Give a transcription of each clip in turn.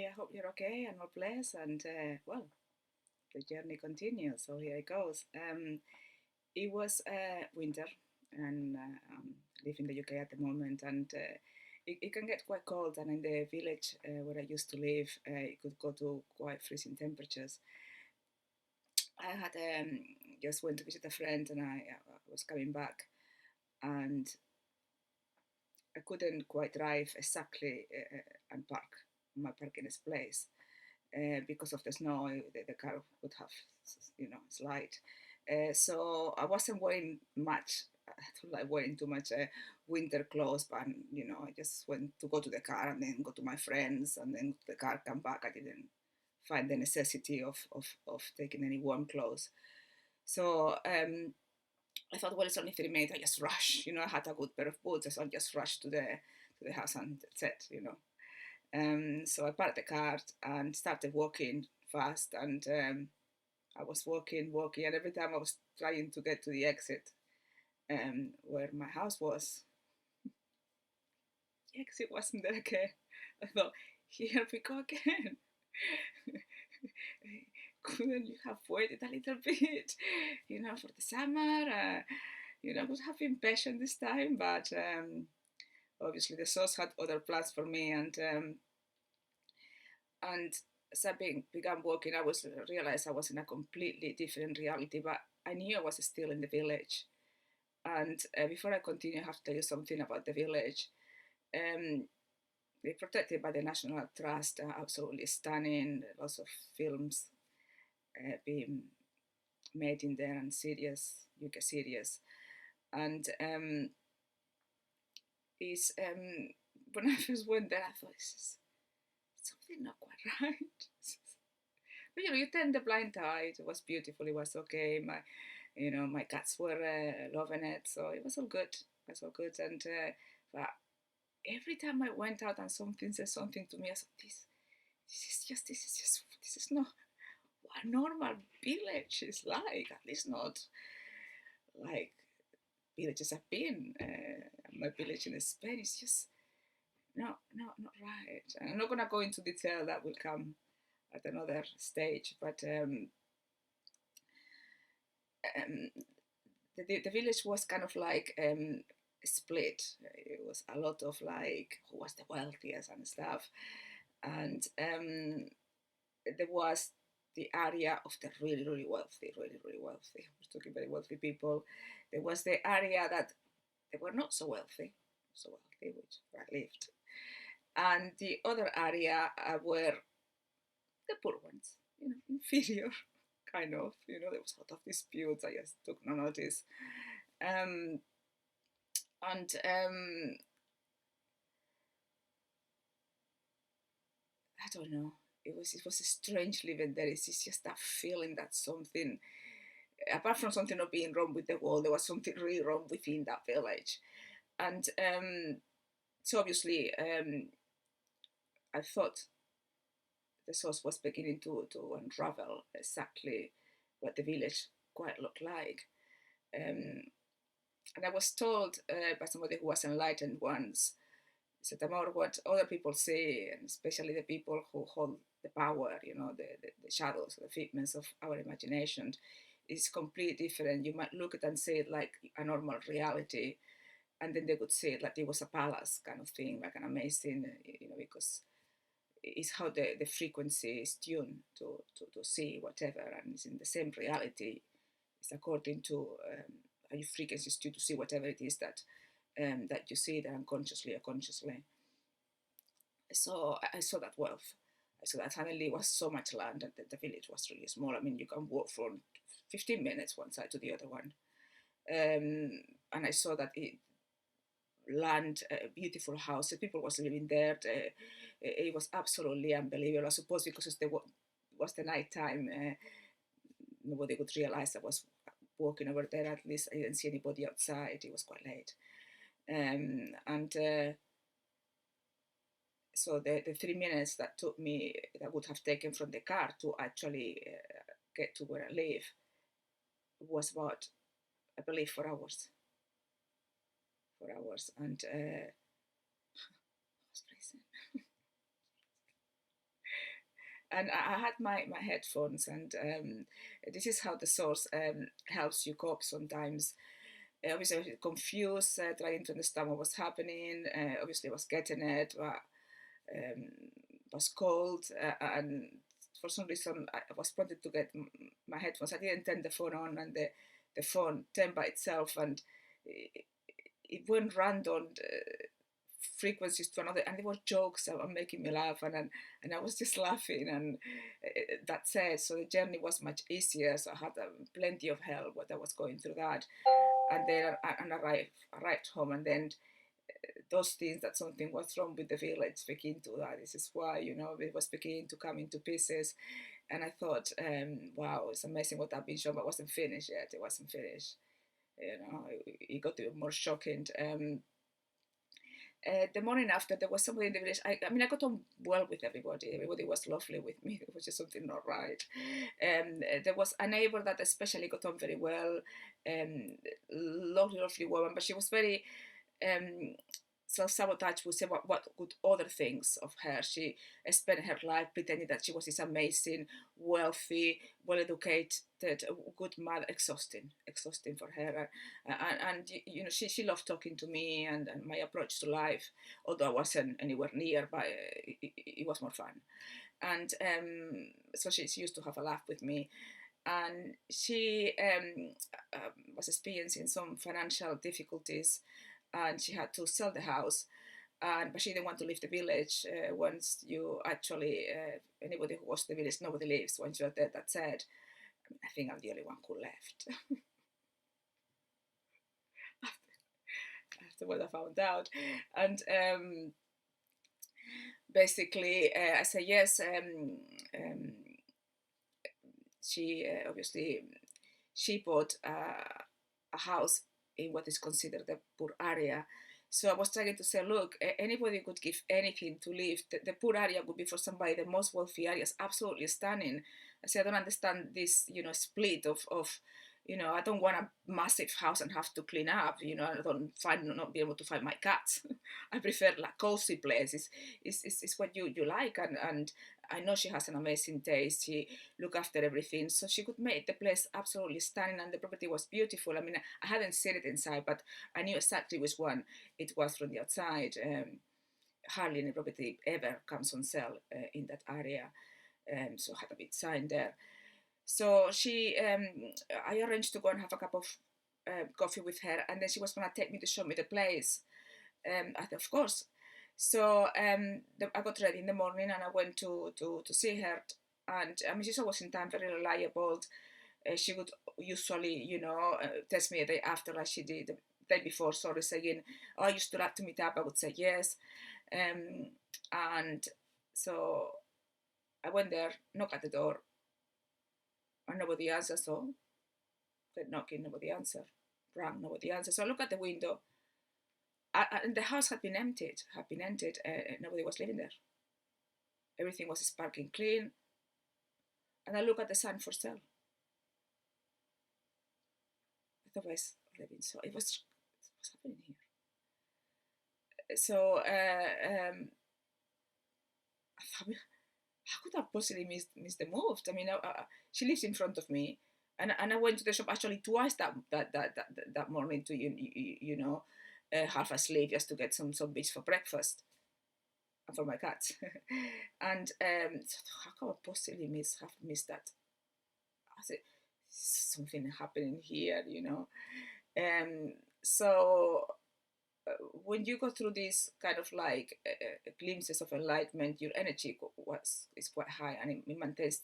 I hope you're okay and well blessed. And well, the journey continues. So here it goes. It was winter, and I live in the UK at the moment, and it can get quite cold. And in the village where I used to live, it could go to quite freezing temperatures. I had just went to visit a friend, and I was coming back, and I couldn't quite drive exactly and park my parking place because of the snow. The car would have, slide. So I wasn't wearing much. I don't like wearing too much winter clothes, but I just went to go to the car and then go to my friends, and then the car come back. I didn't find the necessity of taking any warm clothes. So I thought, well, it's only 3 minutes. I just rush. I had a good pair of boots, so I just rushed to the house and that's it. So I parked the car and started walking fast, and I was walking, and every time I was trying to get to the exit where my house was, the exit wasn't there again. I thought, here we go again. Couldn't you have waited a little bit, for the summer? I would have been patient this time, but obviously the source had other plans for me, and as I began working, realized I was in a completely different reality, but I knew I was still in the village. And before I continue, I have to tell you something about the village. They're protected by the National Trust, absolutely stunning, lots of films being made in there, and series, UK series. And when I first went there, I thought, this is something not quite right. But you turn the blind eye. It was beautiful. It was okay. My cats were loving it, so it was all good. It was all good. And but every time I went out and something said something to me, I said, this is not what a normal village is like. At least not like villages I've been. My village in Spain is just not right. I'm not gonna go into detail. That will come at another stage. But the village was kind of like split. It was a lot of like who was the wealthiest and stuff, and there was the area of the really wealthy, really wealthy. We're talking very wealthy people. There was the area that they were not so wealthy, which where I lived, and the other area were the poor ones, inferior, kind of. There was a lot of disputes. I just took no notice. And I don't know. It was a strange living there. It's just that feeling that something, apart from something not being wrong with the world, there was something really wrong within that village. And so obviously, I thought the source was beginning to unravel exactly what the village quite looked like. And I was told by somebody who was enlightened once, said, Amor, what other people say, and especially the people who hold the power, the shadows, the figments of our imagination, is completely different. You might look at it and say it like a normal reality, and then they would say it like it was a palace kind of thing, like an amazing, because it's how the frequency is tuned to see whatever, and it's in the same reality. It's according to how your frequency is tuned to see whatever it is that that you see, that unconsciously or consciously. So I saw that wealth. I saw that suddenly was so much land, and the village was really small. I mean, you can walk from 15 minutes one side to the other one. And I saw that land, beautiful houses, people was living there. It was absolutely unbelievable. I suppose because it was the night time, nobody would realize I was walking over there. At least I didn't see anybody outside. It was quite late. And so the 3 minutes that took me, that would have taken from the car to actually get to where I live, was about, I believe, 4 hours. 4 hours, and I was freezing. and I had my headphones, and this is how the source helps you cope sometimes. Obviously, I was confused, trying to understand what was happening. Obviously, I was getting it, but was cold, and for some reason, I was wanted to get my headphones. I didn't turn the phone on, and the phone turned by itself, and it went random frequencies to another, and they were jokes that were making me laugh, and I was just laughing, and that's it. So the journey was much easier. So I had plenty of help when I was going through that, and then I arrived home, and then those things that something was wrong with the village began to that. This is why, it was beginning to come into pieces, and I thought, wow, it's amazing what I've been shown, but it wasn't finished yet. It wasn't finished. It got even more shocking. The morning after, there was somebody in the village. I mean, I got on well with everybody. Everybody was lovely with me. It was just something not right. There was a neighbor that especially got on very well. Lovely, lovely woman, but she was very self-sabotage. Would say what good other things of her. She spent her life pretending that she was this amazing, wealthy, well-educated, good mother. Exhausting for her. And she loved talking to me, and my approach to life, although I wasn't anywhere near, but it was more fun. And so she used to have a laugh with me. And she was experiencing some financial difficulties, and she had to sell the house, but she didn't want to leave the village. Once you actually, anybody who was in the village, nobody leaves once you're dead. That's it. I think I'm the only one who left. After what I found out, and basically I said yes. She obviously she bought a house in what is considered the poor area. So I was trying to say, look, anybody could give anything to live. The poor area would be for somebody. The most wealthy area is absolutely stunning. I said, I don't understand this, split of I don't want a massive house and have to clean up. I don't not be able to find my cats. I prefer like cozy place. It's what you like, and I know she has an amazing taste. She look after everything, so she could make the place absolutely stunning, and the property was beautiful. I mean, I hadn't seen it inside, but I knew exactly which one it was from the outside. Hardly any property ever comes on sale in that area, so I had a big sign there. So I arranged to go and have a cup of coffee with her, and then she was going to take me to show me the place. I thought, of course. So I got ready in the morning, and I went to see her. And I mean, she's always in time, very reliable. She would usually, text me a day after, like she did the day before, sorry, saying, oh, I used to like to meet up. I would say yes. And so I went there, knocked at the door, and nobody answered. So kept knocking, nobody answered. Rang, nobody answered. So I look at the window, and the house had been emptied. Nobody was living there. Everything was sparkling clean. And I look at the sign for sale. Otherwise living. So what's happening here? So I thought, how could I possibly miss the move? I mean, she lives in front of me, and I went to the shop actually twice that morning to half asleep just to get some bits for breakfast and for my cats. And so how could I possibly have missed that? I said, something happening here, So when you go through these kind of like glimpses of enlightenment, your energy is quite high, and it maintains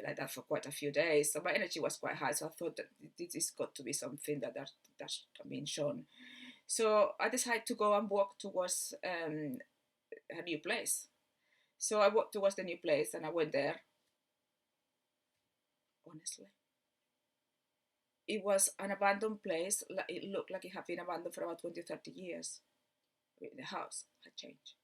like that for quite a few days. So my energy was quite high, so I thought that this has got to be something that's being shown. So I decided to go and walk towards her new place. So I walked towards the new place, and I went there. Honestly, it was an abandoned place. It looked like it had been abandoned for about 20 or 30 years. The house had changed.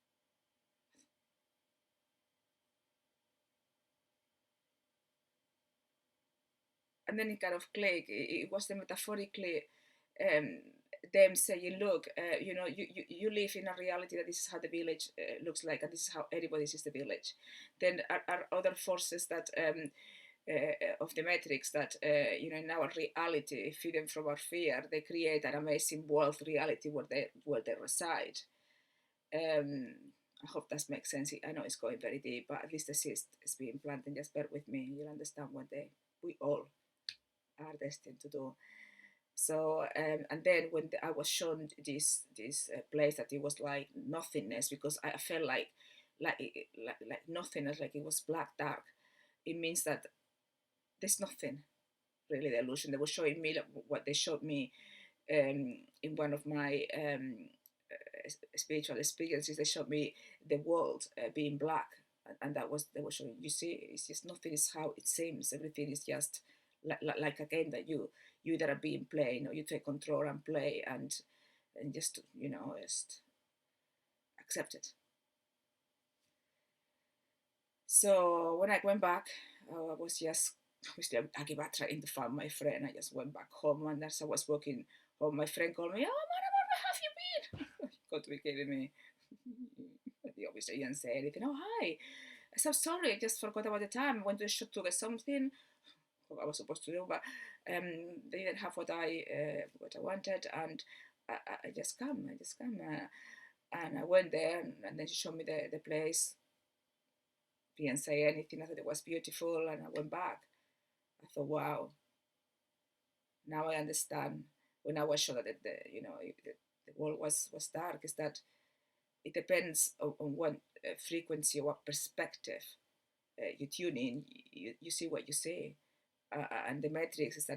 And then it kind of clicked. It was the metaphorically them saying, look, you live in a reality that this is how the village looks like, and this is how everybody sees the village. Then are other forces that of the metrics that in our reality, feeding from our fear, they create an amazing world reality where they reside. I hope that makes sense. I know it's going very deep, but at least the seed is being planted. Just bear with me, you'll understand what we all are destined to do. So and then when I was shown this place, that it was like nothingness, because I felt like nothingness, like it was black dark. It means that there's nothing really. The illusion, they were showing me what they showed me in one of my spiritual experiences. They showed me the world being black, and that was, they were showing, you see, it's just nothing is how it seems. Everything is just like a game that you either are being playing, or you take control and play, and just just accept it. So when I went back, I was just obviously I gave up trying to find my friend. I just went back home, and as I was walking home, my friend called me. Oh, Amor, where have you been? You got to be kidding me. He obviously didn't say anything. Oh, hi. I said, sorry, I just forgot about the time. I went to the shop to get something I was supposed to do, but they didn't have what I wanted, and I just come. And I went there, and then she showed me the place. Didn't say anything. I thought it was beautiful, and I went back. I thought, wow, now I understand. When I was sure that the world was dark, is that it depends on what frequency or what perspective you tune in. You see what you see, and the matrix is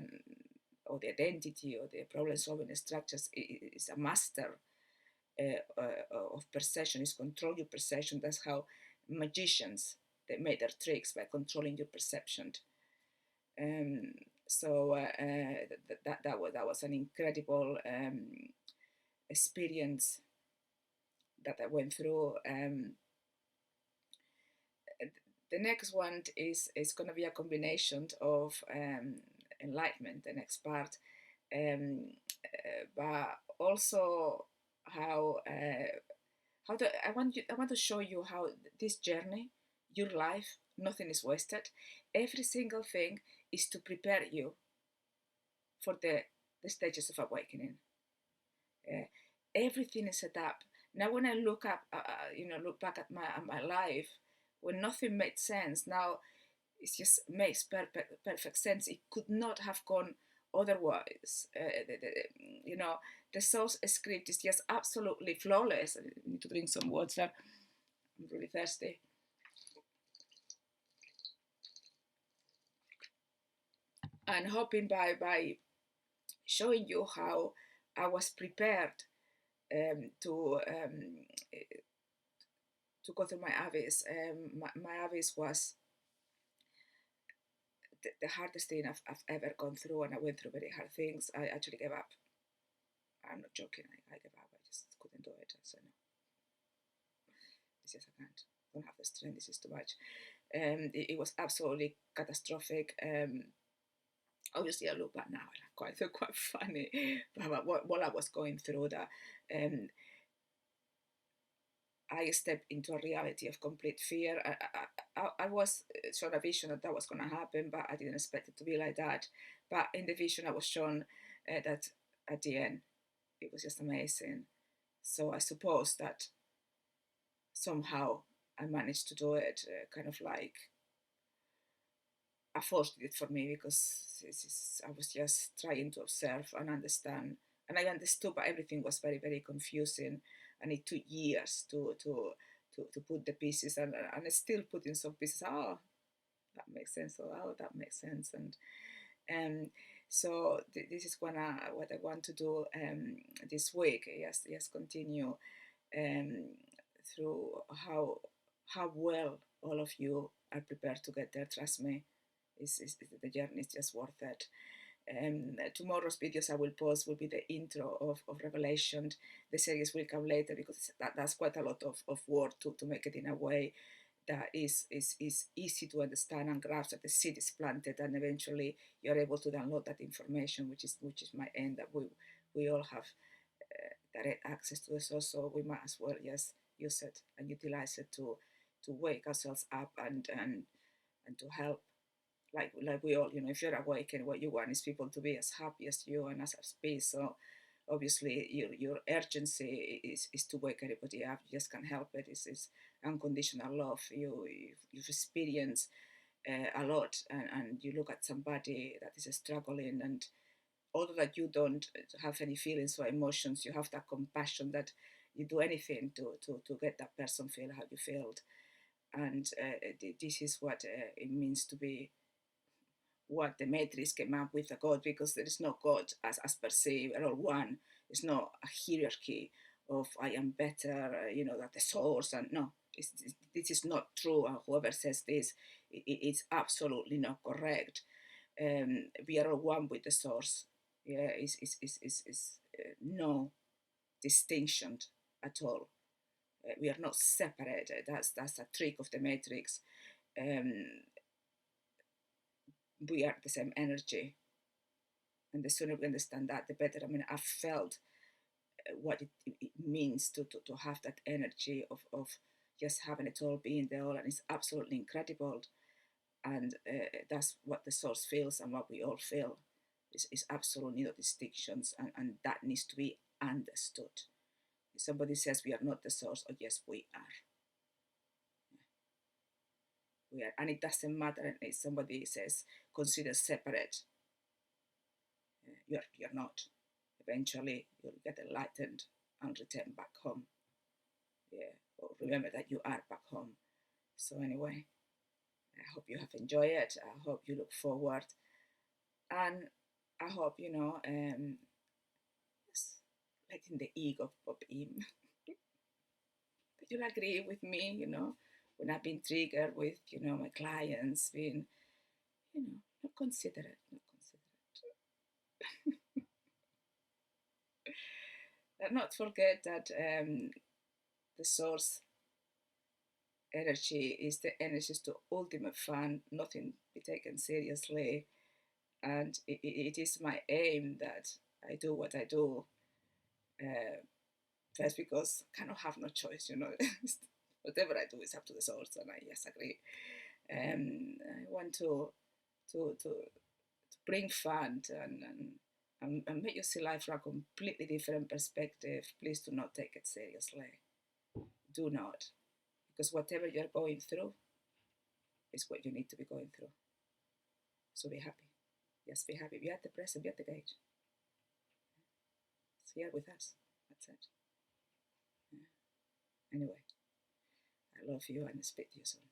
or the identity or the problem solving structures is a master of perception. Is control your perception. That's how magicians, they made their tricks, by controlling your perception. So that was an incredible experience that I went through. The next one is going to be a combination of enlightenment, the next part, but also how I want to show you how this journey, your life, nothing is wasted. Every single thing is to prepare you for the stages of awakening. Everything is set up. Now, when I look look back at my life, when nothing made sense, now it just makes perfect sense. It could not have gone otherwise. The source script is just absolutely flawless. I need to drink some water. I'm really thirsty. And hoping by showing you how I was prepared to go through my abyss. My abyss was the hardest thing I've ever gone through, and I went through very hard things. I actually gave up. I'm not joking. I gave up. I just couldn't do it. So no, it's just I can't. I don't have the strength. This is too much. It was absolutely catastrophic. Obviously, I look back now and I quite funny about what I was going through. That I stepped into a reality of complete fear. I was shown a vision that was going to happen, but I didn't expect it to be like that. But in the vision, I was shown that at the end, it was just amazing. So I suppose that somehow I managed to do it, kind of like a force did it for me, because I was just trying to observe and understand. And I understood, but everything was very, very confusing. And it took years to put the pieces, and still putting some pieces. Oh, that makes sense. Oh, that makes sense. And so this is what I want to do this week. Yes, continue through how well all of you are prepared to get there. Trust me, the journey is just worth it. Tomorrow's videos I will post will be the intro of Revelation. The series will come later, because that's quite a lot of work to make it in a way that is easy to understand and grasp, that the seed is planted, and eventually you're able to download that information, which is my end, that we all have direct access to the source, so we might as well just use it and utilize it to wake ourselves up and to help. Like we all, if you're awake and what you want is people to be as happy as you and as at peace. So obviously your urgency is to wake everybody up. You just can't help it. It's unconditional love. You've experienced a lot, and you look at somebody that is struggling, and although that you don't have any feelings or emotions, you have that compassion that you do anything to get that person feel how you felt. And this is what it means to be what the Matrix came up with, a God, because there is no God as per se. We're all one. There's no a hierarchy of I am better, that the source, and no, this is not true. And whoever says this, it's absolutely not correct. We are all one with the source. Yeah, is no distinction at all. We are not separated. That's a trick of the Matrix. Um, we are the same energy, and the sooner we understand that, the better. I mean, I've felt what it means to have that energy of just having it all, being there all, and it's absolutely incredible. And that's what the source feels and what we all feel. Is absolutely no distinctions, and that needs to be understood. If somebody says we are not the source, or yes, we are. We are, and it doesn't matter if somebody says consider separate. You're not. Eventually, you'll get enlightened and return back home. Yeah, or remember that you are back home. So anyway, I hope you have enjoyed it. I hope you look forward, and I hope just letting the ego pop in. That you'll agree with me, when I've been triggered with, my clients being, not considerate, not considerate. And not forget that the source energy is the energies to ultimate fun, nothing be taken seriously. And it is my aim that I do what I do. First, because I kind of have no choice, whatever I do is up to the source, and I yes agree. I want to bring fun and make you see life from a completely different perspective. Please do not take it seriously. Do not, because whatever you're going through is what you need to be going through. So be happy. Yes, be happy. Be at the present. Be at the gate. It's here with us. That's it. Yeah. Anyway, I love you and speak to you soon.